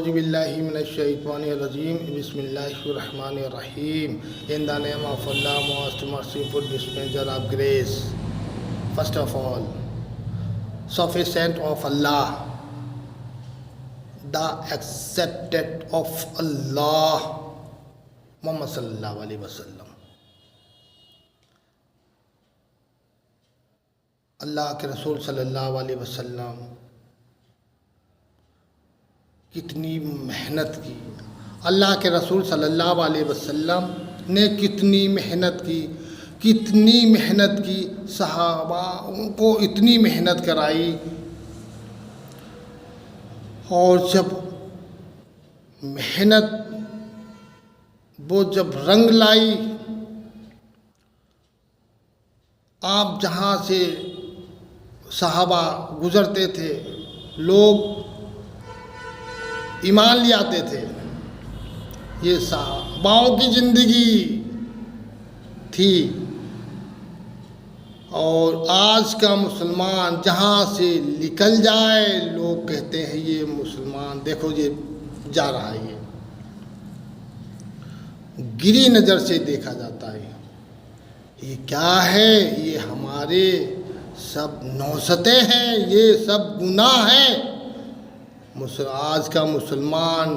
اعوذ باللہ من الشیطان الرجیم بسم اللہ الرحمن الرحیم. In the name of Allah, most merciful, dispenser of grace. First of all, sufficient of Allah, the accepted of Allah, Muhammad sallallahu alaihi wasallam. اللہ کے رسول صلی اللہ علیہ وسلم کتنی محنت کی. اللہ کے رسول صلی اللہ علیہ وسلم نے کتنی محنت کی صحابہ کو اتنی محنت کرائی. اور جب محنت وہ جب رنگ لائی، آپ جہاں سے صحابہ گزرتے تھے لوگ ایمان لے آتے تھے. یہ صحاباؤں کی زندگی تھی. اور آج کا مسلمان جہاں سے نکل جائے لوگ کہتے ہیں یہ مسلمان دیکھو یہ جا رہا ہے. یہ گری نظر سے دیکھا جاتا ہے. یہ کیا ہے؟ یہ ہمارے سب نوستیں ہیں، یہ سب گناہ ہیں. آج کا مسلمان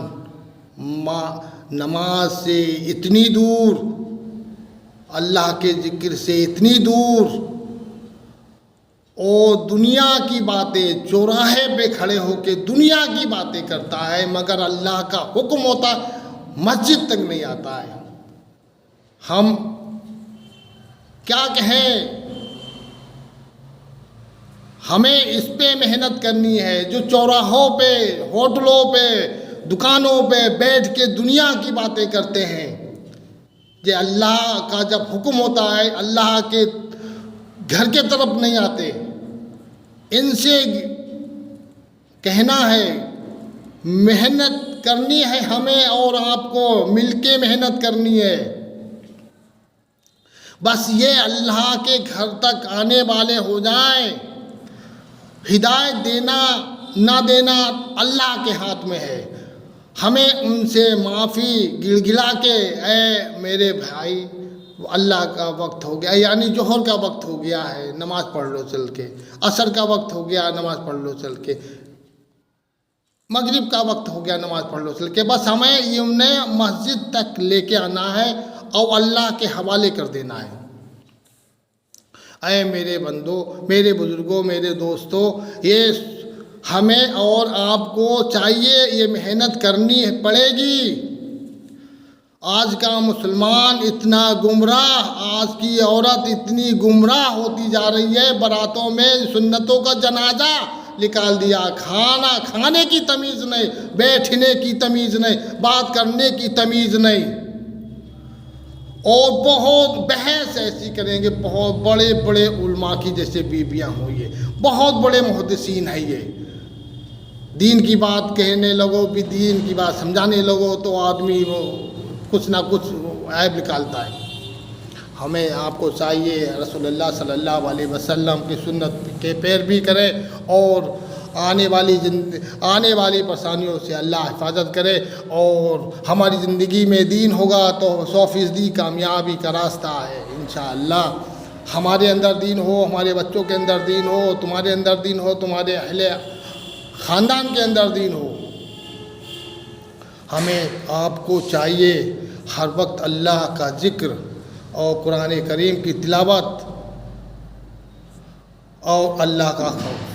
نماز سے اتنی دور، اللہ کے ذکر سے اتنی دور، اور دنیا کی باتیں، چوراہے پہ کھڑے ہو کے دنیا کی باتیں کرتا ہے، مگر اللہ کا حکم ہوتا مسجد تک نہیں آتا ہے. ہم کیا کہیں؟ ہمیں اس پہ محنت کرنی ہے جو چوراہوں پہ، ہوٹلوں پہ، دکانوں پہ بیٹھ کے دنیا کی باتیں کرتے ہیں. یہ اللہ کا جب حکم ہوتا ہے اللہ کے گھر کے طرف نہیں آتے. ان سے کہنا ہے محنت کرنی ہے ہمیں اور آپ کو مل کے محنت کرنی ہے. بس یہ اللہ کے گھر تک آنے والے ہو جائیں. ہدایت دینا نہ دینا اللہ کے ہاتھ میں ہے. ہمیں ان سے معافی گڑگڑا کے اے میرے بھائی اللہ کا وقت ہو گیا، یعنی ظہر کا وقت ہو گیا ہے، نماز پڑھ لو چل کے. عصر کا وقت ہو گیا، نماز پڑھ لو چل کے. مغرب کا وقت ہو گیا، نماز پڑھ لو چل کے. بس ہمیں انہیں مسجد تک لے کے آنا ہے اور اللہ کے حوالے کر دینا ہے. اے میرے بندو، میرے بزرگوں، میرے دوستوں، یہ ہمیں اور آپ کو چاہیے، یہ محنت کرنی پڑے گی. آج کا مسلمان اتنا گمراہ، آج کی عورت اتنی گمراہ ہوتی جا رہی ہے. براتوں میں سنتوں کا جنازہ نکال دیا. کھانے کی تمیز نہیں، بیٹھنے کی تمیز نہیں، بات کرنے کی تمیز نہیں. اور بہت بحث ایسی کریں گے، بہت بڑے بڑے علماء کی جیسے بیویاں ہوں، یہ بہت بڑے محدثین ہیں. یہ دین کی بات کہنے لگو بھی، دین کی بات سمجھانے لگو تو آدمی وہ کچھ نہ کچھ عیب نکالتا ہے. ہمیں آپ کو چاہیے رسول اللہ صلی اللہ علیہ وسلم کی سنت کے پیروی کریں اور آنے والی پریشانیوں سے اللہ حفاظت کرے. اور ہماری زندگی میں دین ہوگا تو 100% کامیابی کا راستہ ہے انشاءاللہ. ہمارے اندر دین ہو، ہمارے بچوں کے اندر دین ہو، تمہارے اندر دین ہو، تمہارے اہل خاندان کے اندر دین ہو. ہمیں آپ کو چاہیے ہر وقت اللہ کا ذکر اور قرآن کریم کی تلاوت اور اللہ کا خوف.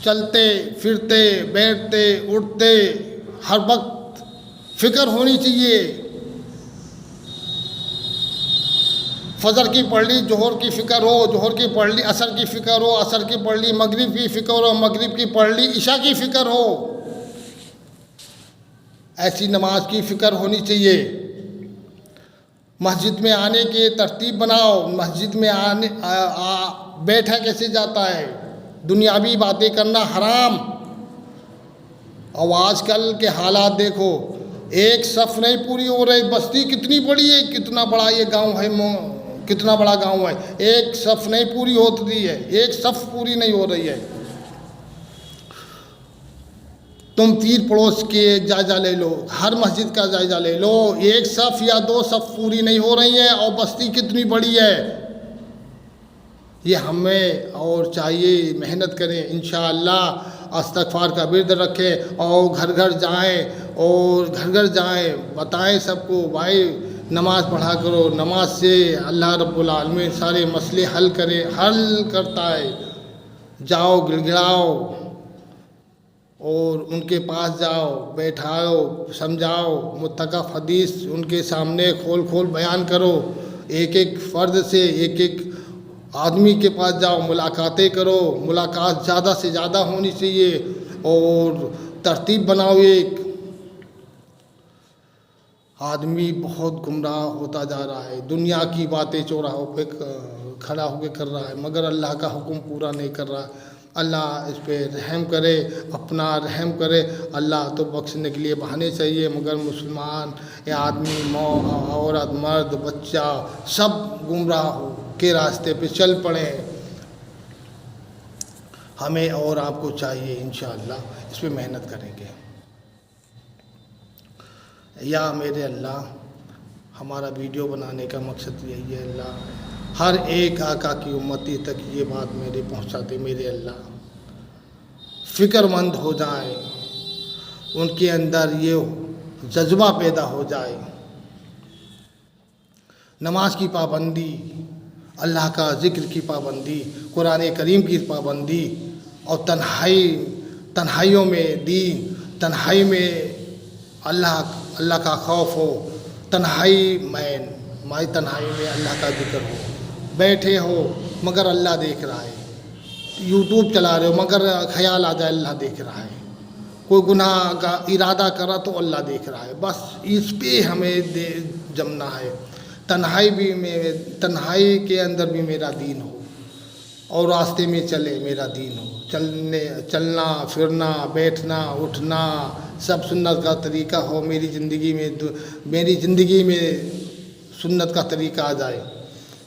چلتے پھرتے بیٹھتے اٹھتے ہر وقت فکر ہونی چاہیے. فجر کی پڑھ لی، ظہر کی فکر ہو، ظہر کی پڑھ لی، عصر کی فکر ہو، عصر کی پڑھ لی، مغرب کی فکر ہو، مغرب کی پڑھ لی، عشاء کی فکر ہو. ایسی نماز کی فکر ہونی چاہیے. مسجد میں آنے کی ترتیب بناؤ. مسجد میں بیٹھا کیسے جاتا ہے؟ دنیاوی باتیں کرنا حرام. اور آج کل کے حالات دیکھو، ایک صف نہیں پوری ہو رہی. بستی کتنی بڑی ہے، کتنا بڑا یہ گاؤں ہے، کتنا بڑا گاؤں ہے، ایک صف نہیں پوری ہوتی ہے، ایک صف پوری نہیں ہو رہی ہے. तुम तीर पड़ोस के जायज़ा ले लो, हर मस्जिद का जायज़ा ले लो, एक सफ़ या दो सफ़ पूरी नहीं हो रही हैं और बस्ती कितनी बड़ी है। ये हमें और चाहिए, मेहनत करें इंशाअल्लाह, इस्तिग़फ़ार का विर्द रखें और घर घर जाएं, बताएं सबको भाई नमाज़ पढ़ा करो, नमाज से अल्लाह रब्बुल आलमीन सारे मसले हल करता है। जाओ, गिड़गिड़ाओ और उनके पास जाओ, बैठाओ, समझाओ, मुत्तक़फ़ हदीस उनके सामने खोल बयान करो, एक एक फ़र्द से एक एक आदमी के पास जाओ, मुलाकातें करो, मुलाकात ज़्यादा से ज़्यादा होनी चाहिए और तरतीब बनाओ। एक आदमी बहुत गुमराह होता जा रहा है, दुनिया की बातें चौराहों पे खड़ा होकर कर रहा है, मगर अल्लाह का हुक्म पूरा नहीं कर रहा। अल्लाह इस पे रहम करे, अपना रहम करे। अल्लाह तो बख्शने के लिए बहाने चाहिए, मगर मुसलमान या आदमी, औरत, मर्द, बच्चा सब गुमराह के रास्ते पे चल पड़े। हमें और आपको चाहिए इंशाअल्लाह इस पे मेहनत करेंगे। या मेरे अल्लाह, हमारा वीडियो बनाने का मकसद यही है अल्लाह, हर एक आका की उम्मती तक ये बात मेरे पहुंचा दे मेरे अल्लाह, फ़िक्रमंद हो जाए, उनके अंदर ये जज्बा पैदा हो जाए, नमाज की पाबंदी, अल्लाह का ज़िक्र की पाबंदी, कुरान करीम की पाबंदी और तन्हाइयों में दीन, तन्हाई में अल्लाह का खौफ हो, तन्हाई में अल्लाह का ज़िक्र हो, बैठे हो मगर अल्लाह देख रहा है, यूट्यूब चला रहे हो मगर ख्याल आ जाए अल्लाह देख रहा है, कोई गुनाह का इरादा करा तो अल्लाह देख रहा है। बस इस पे हमें जमना है, तन्हाई के अंदर भी मेरा दीन हो और रास्ते में चले मेरा दीन हो, चलना फिरना, बैठना उठना सब सुन्नत का तरीका हो, मेरी ज़िंदगी में सुन्नत का तरीका आ जाए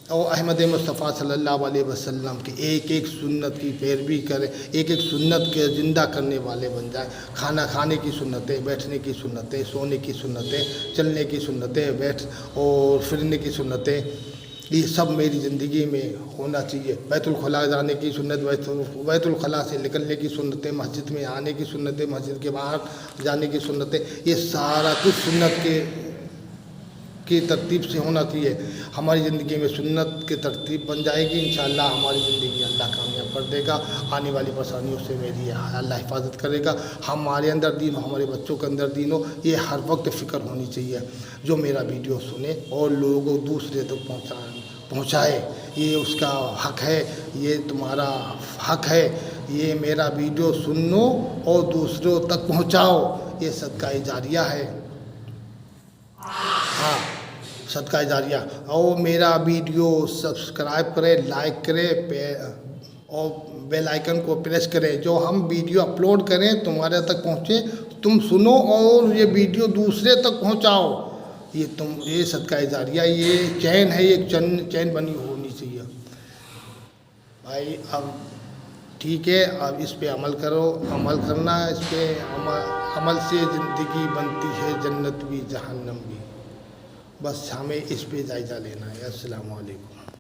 और अहमद मुस्तफ़ा सल्लल्लाहु अलैहि वसल्लम के एक एक सुन्नत की पैरवी करें, एक एक सुन्नत के ज़िंदा करने वाले बन जाए। खाना खाने की सुन्नतें, बैठने की सुन्नतें, सोने की सुन्नतें, चलने की सुन्नतें, बैठ और फिरने की सुन्नतें, ये सब मेरी ज़िंदगी में होना चाहिए। बैतुल खला जाने की सुन्नत, बैतुल खला से निकलने की सुन्नतें, मस्जिद में आने की सुन्नतें, मस्जिद के बाहर जाने की सुन्नतें, ये सारा कुछ सुन्नत की तरतीब से होना चाहिए। हमारी ज़िंदगी में सुन्नत की तरतीब बन जाएगी, इंशाअल्लाह हमारी ज़िंदगी अल्लाह कामयाब कर देगा। आने वाली परेशानियों से मेरी अल्लाह हिफाजत करेगा। हमारे अंदर दीन हो, हमारे बच्चों के अंदर दीन हो, ये हर वक्त फ़िक्र होनी चाहिए। जो मेरा वीडियो सुने और लोगों दूसरे तक पहुँचाए, ये उसका हक़ है, ये तुम्हारा हक़ है। ये मेरा वीडियो सुनो और दूसरों तक पहुँचाओ, ये सदका जारिया है। हाँ, सदका जारिया। और मेरा वीडियो सब्सक्राइब करें, लाइक करें और बेल आइकन को प्रेस करें। जो हम वीडियो अपलोड करें तुम्हारे तक पहुँचे, तुम सुनो और ये वीडियो दूसरे तक पहुँचाओ। ये सदका जारिया, ये चैन है, एक चैन बनी होनी चाहिए भाई। अब ठीक है, अब इस पे अमल करो, अमल करना है इस पे। अमल से ज़िंदगी बनती है जन्नत भी जहन्नम भी। बस हमें इस पे जायज़ा लेना है। अस्सलामु अलैकुम।